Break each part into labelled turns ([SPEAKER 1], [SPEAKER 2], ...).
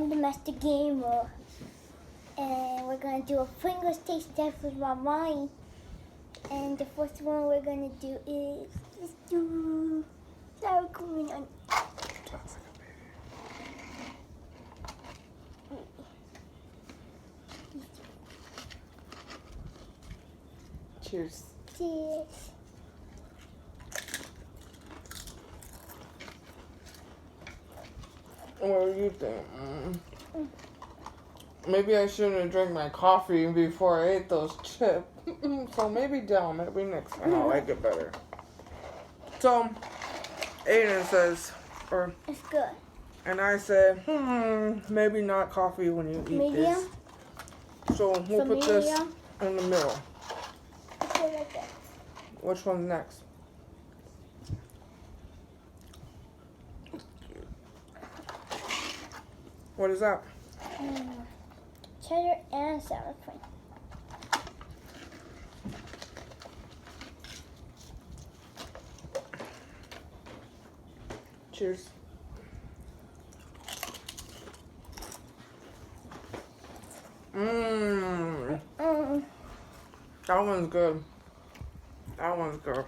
[SPEAKER 1] I'm the master gamer. And we're going to do a Pringles taste test with my mommy. And the first one we're going to do is, let's do sour cream and
[SPEAKER 2] Cheers.
[SPEAKER 1] cheers.
[SPEAKER 2] What do you think? Maybe I shouldn't have drank my coffee before I ate those chips. So maybe down. Maybe next time I'll like it better. So, Aiden says,
[SPEAKER 1] It's good.
[SPEAKER 2] and I said, maybe not coffee when you eat
[SPEAKER 1] Medium?
[SPEAKER 2] this. So we'll put this
[SPEAKER 1] medium?
[SPEAKER 2] in the middle.
[SPEAKER 1] Okay, like that.
[SPEAKER 2] Which one's next? What is that?
[SPEAKER 1] Cheddar and sour cream.
[SPEAKER 2] Cheers. Mmm. That one's good. That one's good.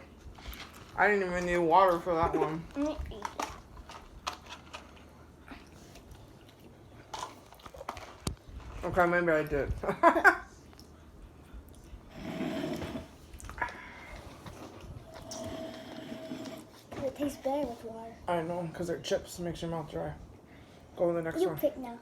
[SPEAKER 2] I didn't even need water for that one. Okay, maybe I did.
[SPEAKER 1] It tastes better with water.
[SPEAKER 2] I know, because they're chips. Makes your mouth dry. Go to the next
[SPEAKER 1] You
[SPEAKER 2] one.
[SPEAKER 1] pick now.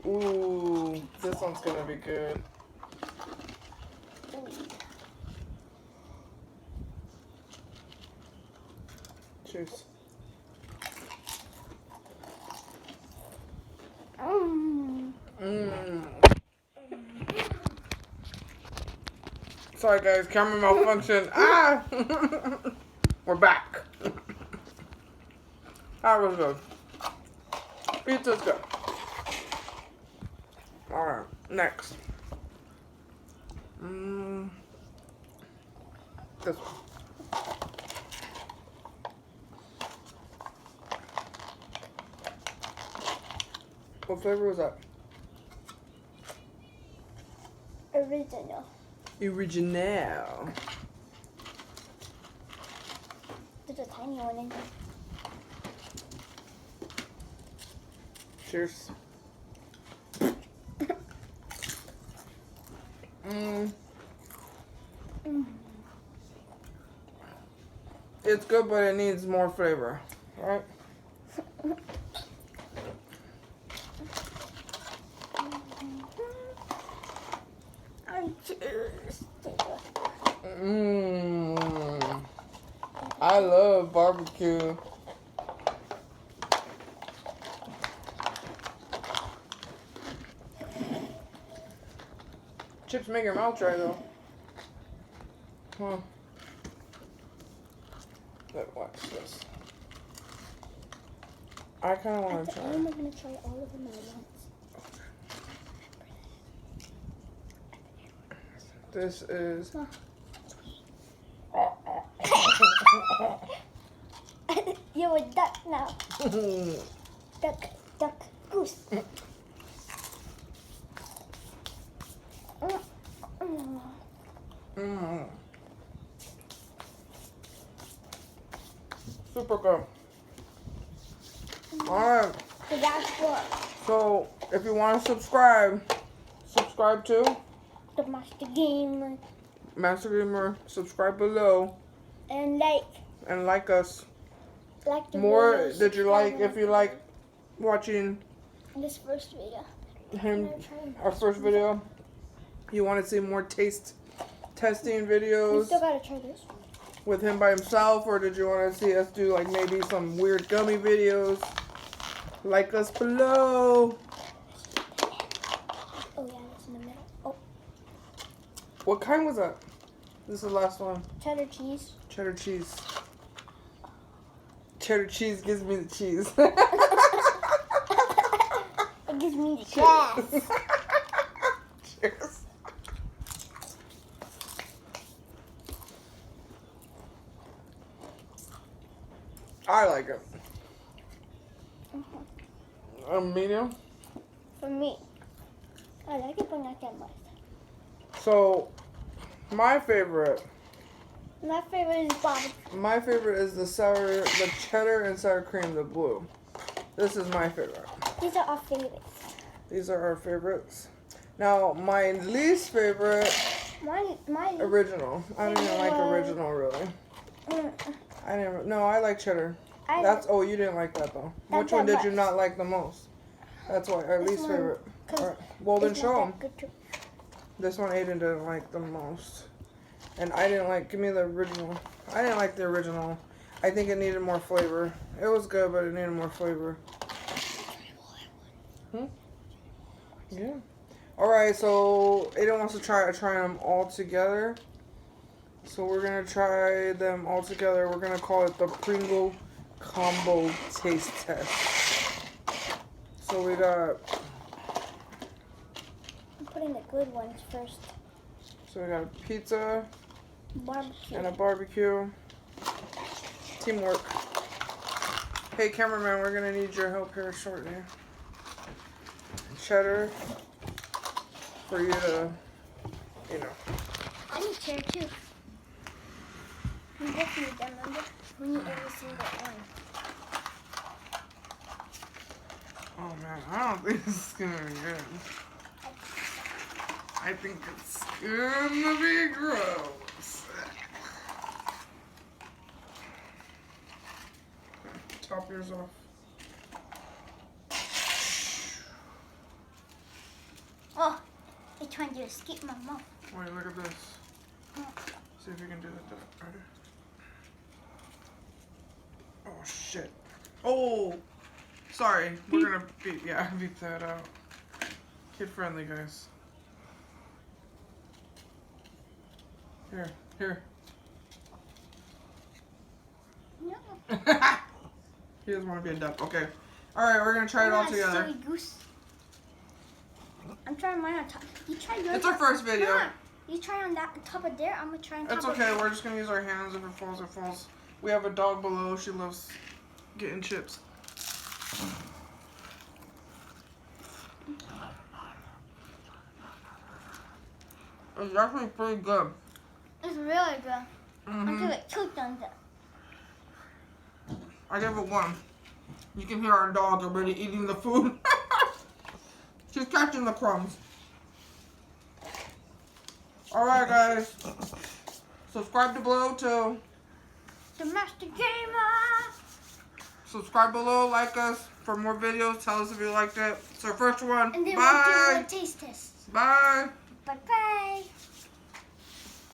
[SPEAKER 2] Ooh, this one's gonna be good. Cheers. Sorry guys, camera malfunction. We're back. That was good. Pizza's good. Alright, next. This one. What flavor was that?
[SPEAKER 1] Original.
[SPEAKER 2] Original.
[SPEAKER 1] There's a tiny one in there.
[SPEAKER 2] Cheers. It's good, but it needs more flavor, right? I love barbecue. Chips make your mouth dry though. Huh. Look, watch this. I kind of want to try.
[SPEAKER 1] I'm going to try all of them at once.
[SPEAKER 2] This is.
[SPEAKER 1] You're a duck now. Duck, goose.
[SPEAKER 2] Super good. Alright.
[SPEAKER 1] So that's good.
[SPEAKER 2] So, if you want to subscribe to
[SPEAKER 1] The Master Gamer.
[SPEAKER 2] Master Gamer. Subscribe below.
[SPEAKER 1] And
[SPEAKER 2] like us.
[SPEAKER 1] like the
[SPEAKER 2] More,
[SPEAKER 1] videos,
[SPEAKER 2] did you like,
[SPEAKER 1] subscribe
[SPEAKER 2] if you like watching
[SPEAKER 1] this first video.
[SPEAKER 2] him, our first video, you want to see more taste testing
[SPEAKER 1] You
[SPEAKER 2] videos
[SPEAKER 1] still gotta try this.
[SPEAKER 2] with him by himself, or did you want to see us do like maybe some weird gummy videos? Like us below.
[SPEAKER 1] Oh yeah, that's in the middle. Oh,
[SPEAKER 2] What kind was that? This is the last one.
[SPEAKER 1] cheddar cheese.
[SPEAKER 2] Cheddar cheese. Cheddar cheese gives me the cheese.
[SPEAKER 1] It gives me the gas.
[SPEAKER 2] Cheers. I like it.
[SPEAKER 1] Mm-hmm.
[SPEAKER 2] A medium.
[SPEAKER 1] For me, I like it, but not that much.
[SPEAKER 2] So, my favorite.
[SPEAKER 1] My favorite is barbecue.
[SPEAKER 2] My favorite is the cheddar and sour cream, the blue. This is my favorite.
[SPEAKER 1] These are our favorites.
[SPEAKER 2] These are our favorites. Now, my least favorite,
[SPEAKER 1] My
[SPEAKER 2] original. I don't even like original, really. I like cheddar. Oh, you didn't like that, though. Which one did you not like the most? That's why, our least favorite. Right. Well, then show them. This one Aiden didn't like the most. And I didn't like, give me the original. I didn't like the original. I think it needed more flavor. It was good, but it needed more flavor. Yeah. Alright, so Aiden wants to try them all together. So we're going to try them all together. We're going to call it the Pringle Combo Taste Test. So we got...
[SPEAKER 1] I'm putting the good ones first.
[SPEAKER 2] So we got a pizza.
[SPEAKER 1] Barbecue.
[SPEAKER 2] And a barbecue. Teamwork. Hey, cameraman, we're going to need your help here shortly. Cheddar. For you to, you know.
[SPEAKER 1] I need cheddar too. We both need them, remember? We need every single one.
[SPEAKER 2] Oh man, I don't think this is gonna be good. I think it's gonna be gross. Top yours off.
[SPEAKER 1] Oh, it's trying to escape my mouth.
[SPEAKER 2] Wait, look at this. See if you can do that. Ready? Oh shit. Oh, sorry. We're gonna beep that out. Kid friendly, guys. Here.
[SPEAKER 1] No.
[SPEAKER 2] He doesn't want to be a duck. Okay. All right, we're gonna try it all together.
[SPEAKER 1] Silly goose. I'm trying mine on top. You try yours.
[SPEAKER 2] It's our first video.
[SPEAKER 1] Come on. You try on that top of there. I'm gonna try on top.
[SPEAKER 2] It's okay. We're just gonna use our hands. If it falls, it falls. We have a dog below. She loves getting chips. It's actually pretty good.
[SPEAKER 1] It's really good. I'm gonna get 2 thumbs up.
[SPEAKER 2] I give it 1. You can hear our dog already eating the food. She's catching the crumbs. Alright, guys. Subscribe below to
[SPEAKER 1] The Master Gamer.
[SPEAKER 2] Subscribe below, like us for more videos. Tell us if you liked it. It's our first one.
[SPEAKER 1] And then
[SPEAKER 2] Bye.
[SPEAKER 1] we'll do a taste test.
[SPEAKER 2] Bye.
[SPEAKER 1] Bye-bye.